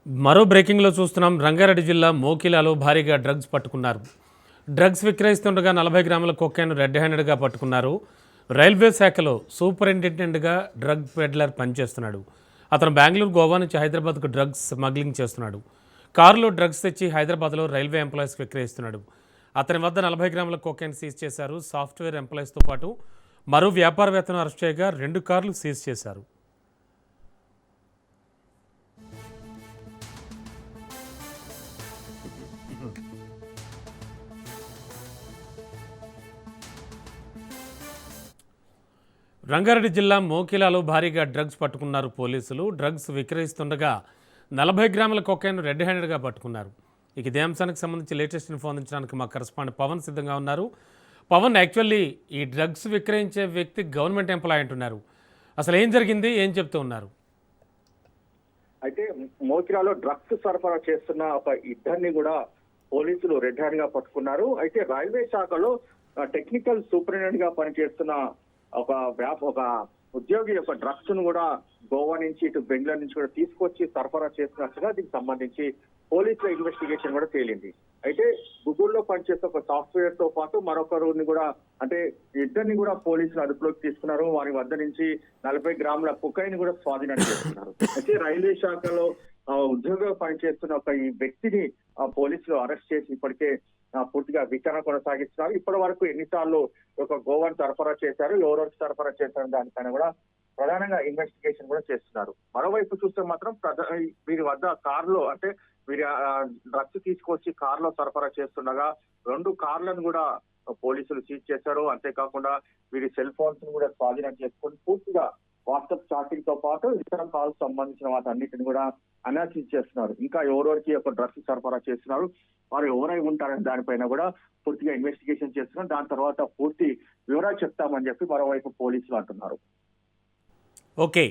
మరో బ్రేకింగ్లో చూస్తున్నాం. రంగారెడ్డి జిల్లా మోకిలాలో భారీగా డ్రగ్స్ పట్టుకున్నారు. డ్రగ్స్ విక్రయిస్తుండగా 40 గ్రాముల కొకైన్ రెడ్ హ్యాండెడ్గా పట్టుకున్నారు. రైల్వే శాఖలో సూపరింటెండెంట్గా డ్రగ్ పెడ్లర్ పనిచేస్తున్నాడు. అతను బెంగళూరు, గోవా నుంచి హైదరాబాద్కు డ్రగ్స్ స్మగ్లింగ్ చేస్తున్నాడు. కారులో డ్రగ్స్ తెచ్చి హైదరాబాద్లో రైల్వే ఎంప్లాయీస్ విక్రయిస్తున్నాడు. అతని వద్ద 40 గ్రాముల కొకైన్ సీజ్ చేశారు. సాఫ్ట్వేర్ ఎంప్లాయీస్తో పాటు మరో వ్యాపారవేత్తను అరెస్ట్ చేయగా 2 కార్లు సీజ్ చేశారు. రంగారెడ్డి జిల్లా మోకిలాలో భారీగా డ్రగ్స్ పట్టుకున్నారు పోలీసులు. డ్రగ్స్ విక్రయిస్తుండగా 40 గ్రాముల కొకైన్ రెడ్ హ్యాండెడ్గా పట్టుకున్నారు. ఇక ఇదే అంశానికి సంబంధించి లేటెస్ట్ ఇన్ఫో అందించడానికి మా కరెస్పాండెంట్ పవన్ సిద్ధంగా ఉన్నారు. పవన్, యాక్చువల్లీ ఈ డ్రగ్స్ విక్రయించే వ్యక్తి గవర్నమెంట్ ఎంప్లాయ్ అంటున్నారు. అసలు ఏం జరిగింది, ఏం చెప్తూ ఉన్నారు? అయితే మోకిరాలో డ్రగ్స్ సరఫరా చేస్తున్న ఒక ఇద్దరిని కూడా పోలీసులు రెడ్ హ్యాండ్ గా పట్టుకున్నారు. అయితే రైల్వే శాఖలో టెక్నికల్ సూపరింటెండెంట్ గా పనిచేస్తున్న ఒక ఉద్యోగి యొక్క డ్రగ్స్ ను కూడా గోవా నుంచి ఇటు బెంగళూరు నుంచి కూడా తీసుకొచ్చి సరఫరా చేస్తున్నట్టుగా దీనికి సంబంధించి పోలీసుల ఇన్వెస్టిగేషన్ కూడా తేలింది. అయితే గూగుల్లో పనిచేసే ఒక సాఫ్ట్వేర్ తో పాటు మరొకరిని కూడా అంటే ఇద్దరిని కూడా పోలీసులు అదుపులోకి తీసుకున్నారు. వారి వద్ద నుంచి 40 గ్రాముల కొకైన్ కూడా స్వాధీనం చేస్తున్నారు. అయితే రైల్వే శాఖలో ఉద్యోగంగా పనిచేస్తున్న ఈ వ్యక్తిని పోలీసులు అరెస్ట్ చేసి ఇప్పటికే పూర్తిగా విచారణ కొనసాగిస్తున్నారు. ఇప్పటి వరకు ఎన్నిసార్లు ఒక గోవాను సరఫరా చేశారు, ఎవరెవరికి సరఫరా చేశారు దానిపైన కూడా ప్రధానంగా ఇన్వెస్టిగేషన్ కూడా చేస్తున్నారు. మరోవైపు చూస్తే మాత్రం వీరి వద్ద కారులో అంటే వీరి డ్రగ్స్ తీసుకొచ్చి కారులో సరఫరా చేస్తుండగా 2 కార్లను కూడా పోలీసులు సీజ్ చేశారు. అంతేకాకుండా వీరి సెల్ ఫోన్స్ కూడా స్వాధీనం చేసుకొని పూర్తిగా వాట్సాప్ చాటింగ్ తో పాటు ఇతర కాల్స్ సంబంధించిన వాటన్నిటిని కూడా అనాలిసిస్ చేస్తున్నారు. ఇంకా ఎవరెవరికి ఒక డ్రగ్స్ సరఫరా చేస్తున్నారు, వారు ఎవరై ఉంటారనే దానిపైన కూడా పూర్తిగా ఇన్వెస్టిగేషన్ చేస్తున్నారు. దాని తర్వాత పూర్తి వివరాలు చెప్తామని చెప్పి మరోవైపు పోలీసులు అంటున్నారు. ఓకే.